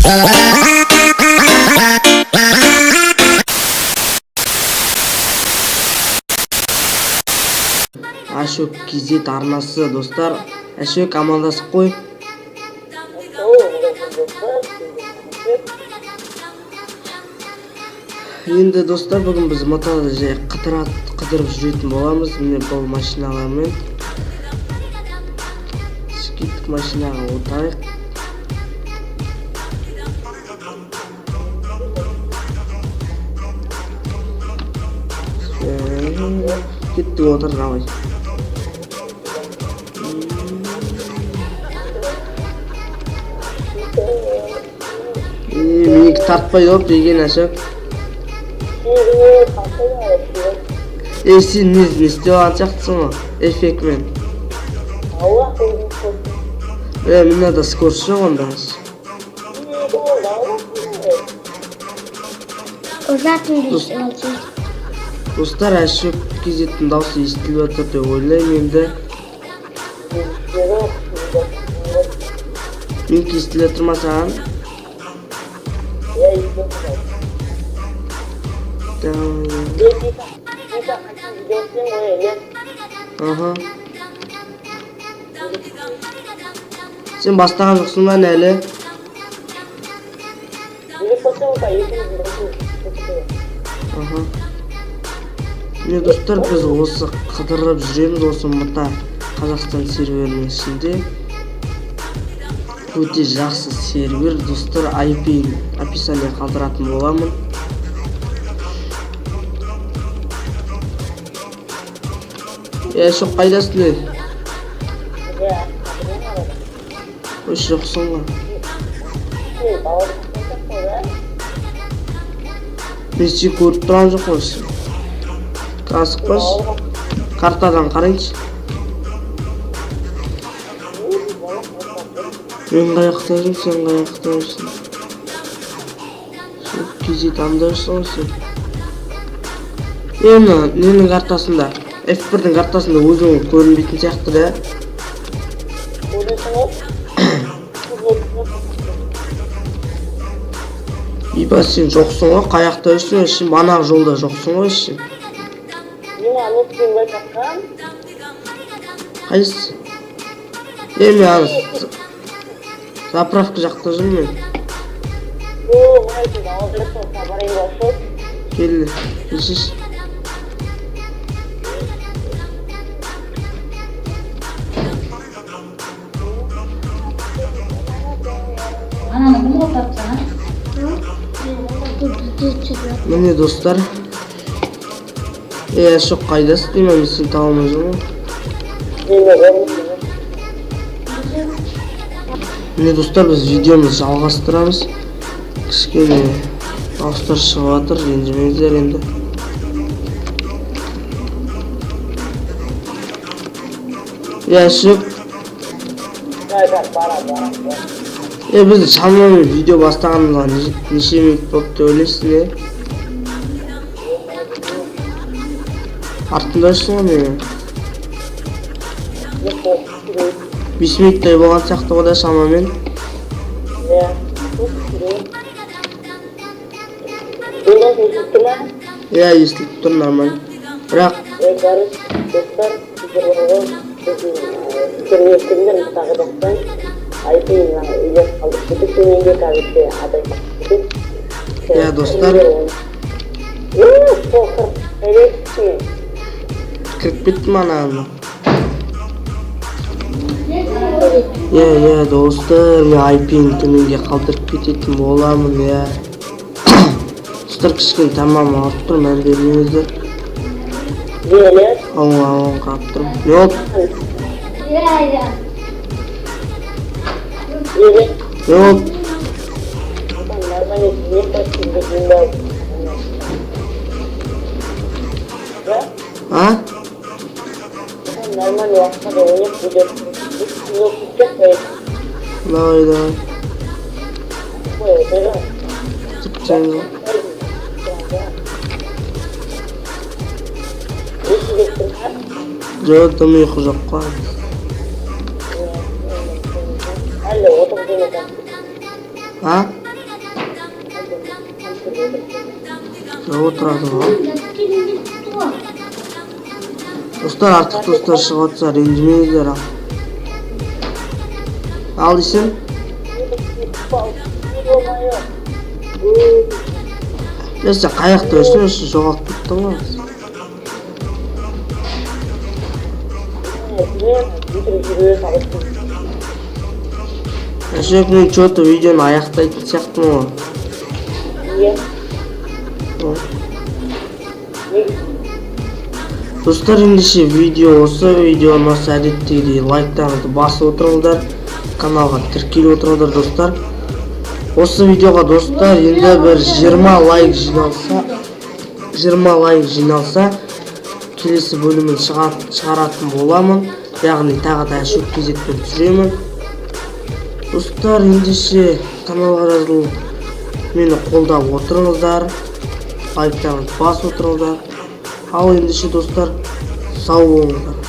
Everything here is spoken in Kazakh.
Ашөк кезет арнасы достар. Ашөк амандасып қой. Енді достар, бүгін біз мотода жай қыдырып жүретін боламыз. Міне бұл машиналармен. Скиттік машинаға отырайық. Кеттік отыр давай. Менікі тартпай оп деген Ашөк. Сен не істеп алған сияқтысың ғой, эффектмен. Мне надо скорость жоқ онда. Достар, Ашөк кезеттің дауысы естіліп отыр деп ойлаймын енді. Менікі естіліп отыр ма саған? Аха. Сен бастаған жоқсың ба әлі? Аха. Міне достар, біз осы қыдырып жүреміз осы мыта Қазақстан серверінің ішінде. Өте жақсы сервер достар, IP-ін описание қалдыратын боламын. Ашөк қайдасың ел? Өш жоқсың ғой. Мен сен көріп тұрған жоқ қой. Асықпаш. Картадан қарайыншы. Мен қаяқта жүрмін, сен қаяқта жүрсің. Кезет андайсың ғой сен. Ненің картасында? F1-дің картасында өзің көрінбейтін сияқты да. Иба, сен жоқсың ғой, қаяқта жүрсің, үшін банағы жолда жоқсың ғой үшін. Қайсы? Мен заправка жақта жүрмін мен. Келді, келшіш. Міне достар. Ашөк қайдасың деймін, сен таба алмай жүрмін. Міне достар, біз видеомыз жалғастырамыз. Кішкене дауыстар шығып жатыр, ренжімеңіздер енді. Ашөк. Бізді шамамен видео бастағанымызға неше минут болды деп ойлайсың, е? Артында жүрсің ғой мен. 5 минуттай болған сияқты ғой да шамамен. Естіліп тұр, нормально. Бірақ достар, кіріп кеттім анағына. Достар, мен IP-ні төменге қалдырып кететін боламын. Достар, кішкене тамам алып тұр, мән бермеңіздер. Ауын қарап тұрмын. Не олды? Не олды? А? Нормально уақытта ойнап видео давай. Жоқ, там ұйқы жоқ қой. А? отырады ғой. Достар, артық достар шығып жатса ренжімеңіздер. Ал дейсің? Сен қаяқта жүрсің, үшін жоғалып кеттің ғой. Әшек, мен что-то видеоны аяқтайтын сияқтымын ғой. Достар, ендеше видео осы. Видеоны әдеттегідей лайктарыңызды басып отырыңыздар, каналға тіркеліп отырыңыздар достар. Осы видеоға достар енді бір 20 лайк жиналса келесі бөлімін шығаратын боламын. Яғни тағы да әшек кезекпен түсіремін. Достар, ендеше каналға жазылып мені қолдап отырыңыздар, лайктарыңызды басып отырыңыздар. Ал ендеше достар, сау болыңыздар.